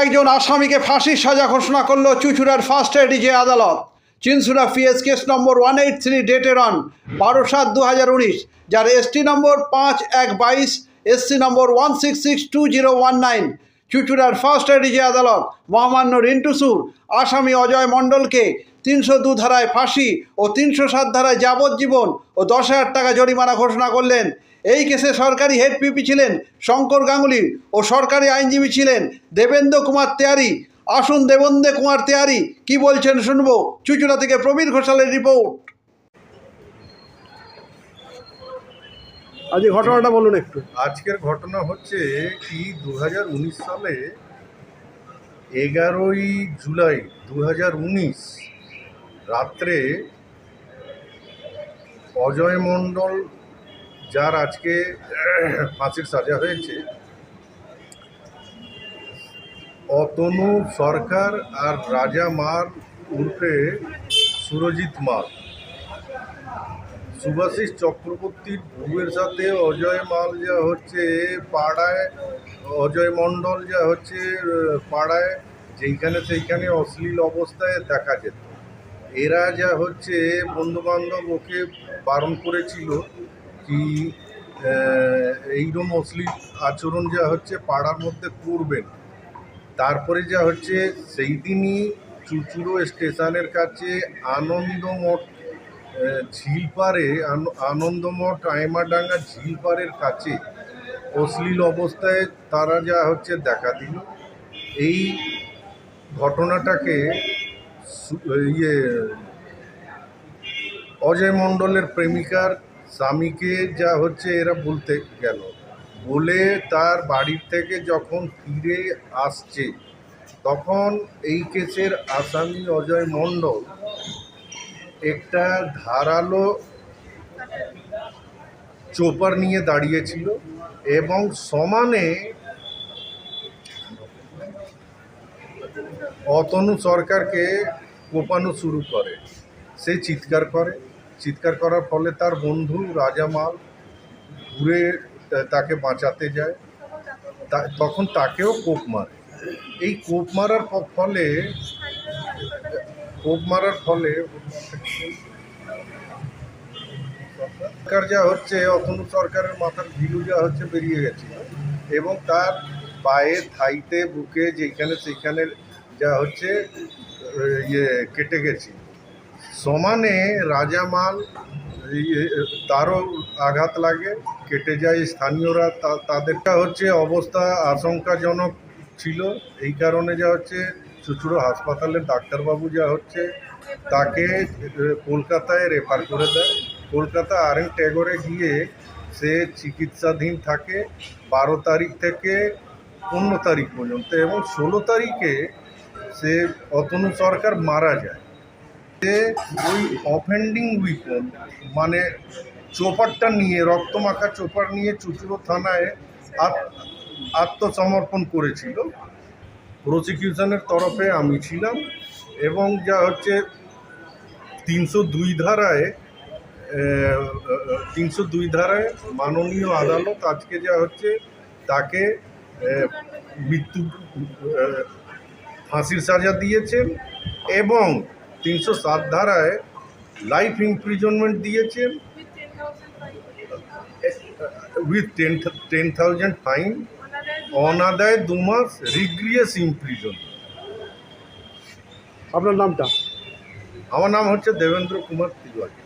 একজন আসামিকে ফাঁসির সাজা ঘোষণা করল চুঁচুড়ার ফার্স্ট এডিজে আদালত। Chinsurah PS case number 183 dated on 12/7/2019, যার এসটি নম্বর 5122, এসসি নম্বর 1662019। চুঁচুড়ার ফার্স্ট এডিজে আদালত মহামান্য রিন্টু সুর আসামি অজয় মণ্ডলকে 302 ধারায় ফাঁসি ও 307 ধারায় যাবজ্জীবন ও 10,000 টাকা জরিমানা ঘোষণা করলেন। এই কেসে সরকারি হেড পিপি ছিলেন শঙ্কর গাঙ্গুলি ও সরকারি আইনজীবী ছিলেন দেবেন্দ্র কুমার তেওয়ারি। আসুন দেবেন্দ্র কুমার তেওয়ারি কি বলছেন শুনবো। চুঁচুড়া থেকে প্রবীর ঘোষালের রিপোর্ট। আজ ঘটনাটা বলুন একটু। আজকের ঘটনা হচ্ছে কি 2019 সালে 11ই জুলাই 2019 রাত্রে অজয় মণ্ডল, যার আজকে ফাঁসির সাজা হয়েছে, অতনু সরকার আর রাজা মাল উর্ফে সুরজিৎ মাল, সুভাষিস চক্রবর্তীর বউয়ের সাথে অজয় মাল যা হচ্ছে পাড়ায়, অজয় মণ্ডল যা হচ্ছে পাড়ায় যেইখানে সেইখানে অশ্লীল অবস্থায় দেখা যেত। এরা যা হচ্ছে বন্ধুবান্ধব ওকে বারণ করেছিল কি এইরকম অশ্লীল আচরণ যা হচ্ছে পাড়ার মধ্যে করবেন। তারপরে যা হচ্ছে সেই দিনই চুঁচুড়ো স্টেশনের কাছে আনন্দমঠ ঝিলপাড়ে, আনন্দমঠ আইমাডাঙ্গা ঝিলপাড়ের কাছে অশ্লীল অবস্থায় তারা যা হচ্ছে দেখা দিল। এই ঘটনাটাকে অজয় মণ্ডলের প্রেমিকার স্বামীকে যা হচ্ছে এরা বলতে গেল, বলে তার বাড়ির থেকে যখন ফিরে আসছে তখন এই কেসের আসামি অজয় মণ্ডল একটা ধারালো চোপার নিয়ে দাঁড়িয়েছিল এবং সমানে অতনু সরকারকে কোপানো শুরু করে। সে চিৎকার করার ফলে তার বন্ধু রাজা মাল ঘুরে তাকে বাঁচাতে যায়, তখন তাকেও কোপ মারে। এই কোপ মারার ফলে সরকার যা হচ্ছে অতনু সরকারের মাথার ভিলু যা হচ্ছে বেরিয়ে গেছিল এবং তার পায়ে, থাইতে, বুকে যেখানে সেখানে যা হচ্ছে কেটে গেছে। সমানে রাজামাল তারও আঘাত লাগে, কেটে যায়। স্থানীয়রা তাদেরটা হচ্ছে অবস্থা আশঙ্কাজনক ছিল, এই কারণে যা হচ্ছে চুঁচুড়ো হাসপাতালের ডাক্তারবাবু যা হচ্ছে তাকে কলকাতায় রেফার করে দেয়। কলকাতা আর.এন. ট্যাগরে গিয়ে সে চিকিৎসাধীন থাকে 12 তারিখ থেকে 15 তারিখ পর্যন্ত, এবং 16 তারিখে সে অতনু সরকার মারা যায়। সে ওই অফেন্ডিং উইপন মানে চোপারটা নিয়ে, রক্তমাখা চোপার নিয়ে চুঁচুড়ো থানায় আত্মসমর্পণ করেছিল। প্রসিকিউশনের তরফে আমি ছিলাম এবং যা হচ্ছে 302 ধারায় মাননীয় আদালত আজকে যা হচ্ছে তাকে ফাঁসির সাজা দিয়েছেন এবং 307 ধারায় লাইফ ইমপ্রিজনমেন্ট দিয়েছেন উইথ 10,000 ফাইন, অনাদায় 2 মাস রিগ্রিয়াস ইমপ্রিজনমেন্ট। আপনার নামটা? আমার নাম হচ্ছে দেবেন্দ্র কুমার তিওয়ারি।